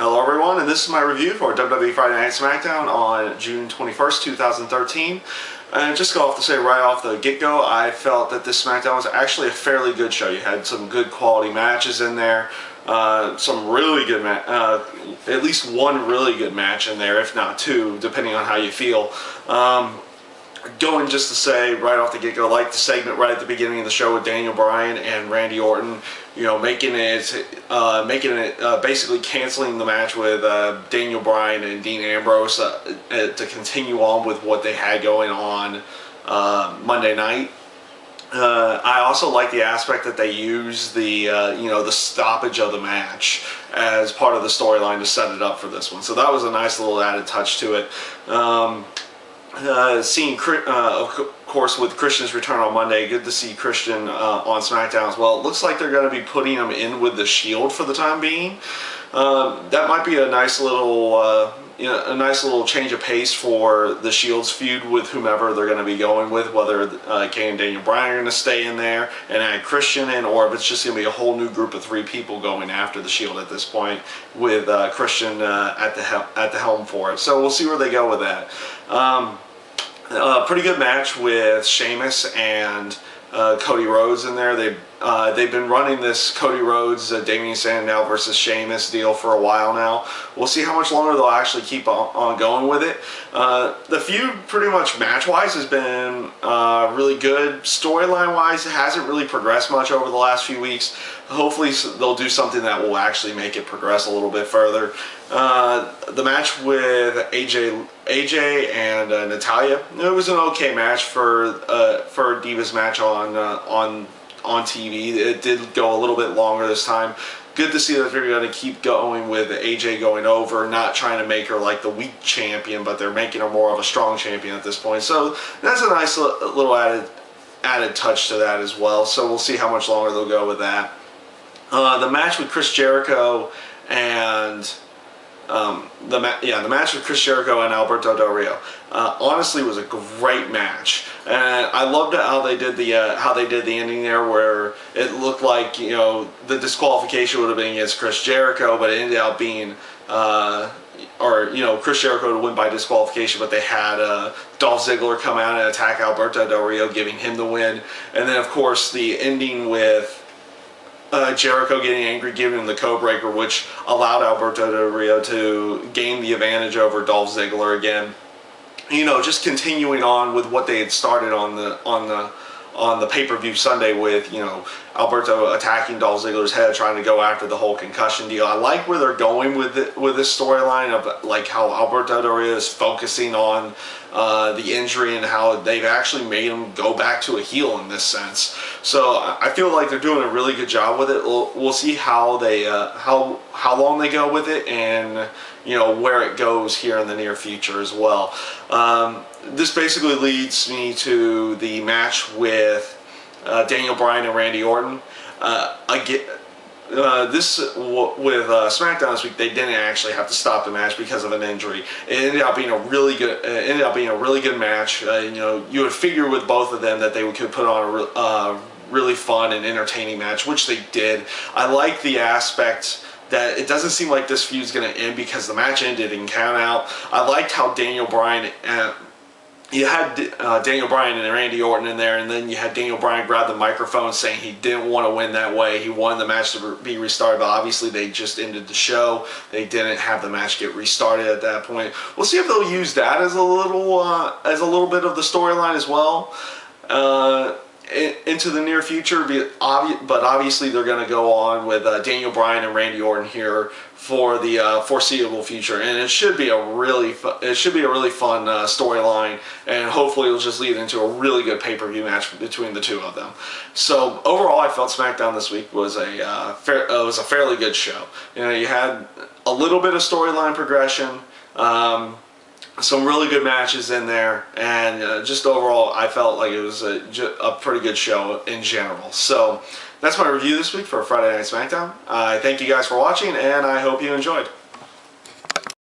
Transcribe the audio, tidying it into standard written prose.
Hello everyone, and this is my review for WWE Friday Night Smackdown on June 21st, 2013. And just go off to say right off the get-go, I felt that this Smackdown was actually a fairly good show. You had some good quality matches in there, some really good at least one really good match in there, if not two, depending on how you feel. Going just to say right off the get-go, like the segment right at the beginning of the show with Daniel Bryan and Randy Orton, you know, making it basically canceling the match with Daniel Bryan and Dean Ambrose to continue on with what they had going on Monday night. I also like the aspect that they use the the stoppage of the match as part of the storyline to set it up for this one. So that was a nice little added touch to it. Seeing, of course, with Christian's return on Monday, good to see Christian on SmackDown as well. It looks like they're going to be putting him in with the Shield for the time being. That might be a nice little, change of pace for the Shield's feud with whomever they're going to be going with, whether Kane and Daniel Bryan are going to stay in there and add Christian in, or if it's just going to be a whole new group of 3 people going after the Shield at this point, with Christian at the helm for it. So we'll see where they go with that. Pretty good match with Sheamus and Cody Rhodes in there. They've been running this Cody Rhodes, Damian Sandow versus Sheamus deal for a while now. We'll see how much longer they'll actually keep on going with it. The feud, pretty much match-wise, has been really good. Storyline-wise, it hasn't really progressed much over the last few weeks. Hopefully they'll do something that will actually make it progress a little bit further. The match with AJ and Natalya, it was an okay match for a Divas match on TV. It did go a little bit longer this time. Good to see that they're going to keep going with AJ going over, not trying to make her like the weak champion, but they're making her more of a strong champion at this point. So that's a nice little added touch to that as well. So we'll see how much longer they'll go with that. The match with Chris Jericho and the match with Chris Jericho and Alberto Del Rio honestly was a great match, and I loved how they did the ending there, where it looked like the disqualification would have been against Chris Jericho, but it ended up being Chris Jericho to win by disqualification, but they had Dolph Ziggler come out and attack Alberto Del Rio, giving him the win, and then of course the ending with Jericho getting angry, giving him the code breaker, which allowed Alberto Del Rio to gain the advantage over Dolph Ziggler again. Just continuing on with what they had started on the pay-per-view Sunday with Alberto attacking Dolph Ziggler's head, trying to go after the whole concussion deal. I like where they're going with this storyline of like how Alberto Del Rio is focusing on the injury and how they've actually made him go back to a heel in this sense. So I feel like they're doing a really good job with it. We'll see how they how long they go with it, and where it goes here in the near future as well. This basically leads me to the match with Daniel Bryan and Randy Orton. With SmackDown this week, they didn't actually have to stop the match because of an injury. It ended up being a really good match. You would figure with both of them that they could put on a really fun and entertaining match, which they did. I like the aspect that it doesn't seem like this feud's going to end because the match ended in count out. I liked how Daniel Bryan you had Daniel Bryan and Randy Orton in there, and then you had Daniel Bryan grab the microphone saying he didn't want to win that way. He wanted the match to be restarted, but obviously they just ended the show. They didn't have the match get restarted at that point. We'll see if they'll use that as a little bit of the storyline as well into the near future. But obviously they're going to go on with Daniel Bryan and Randy Orton here for the foreseeable future, and it should be a really fun storyline, and hopefully it'll just lead into a really good pay-per-view match between the two of them. So overall, I felt SmackDown this week was a fairly good show. You had a little bit of storyline progression, some really good matches in there, and just overall, I felt like it was a pretty good show in general. So that's my review this week for Friday Night Smackdown. I thank you guys for watching, and I hope you enjoyed.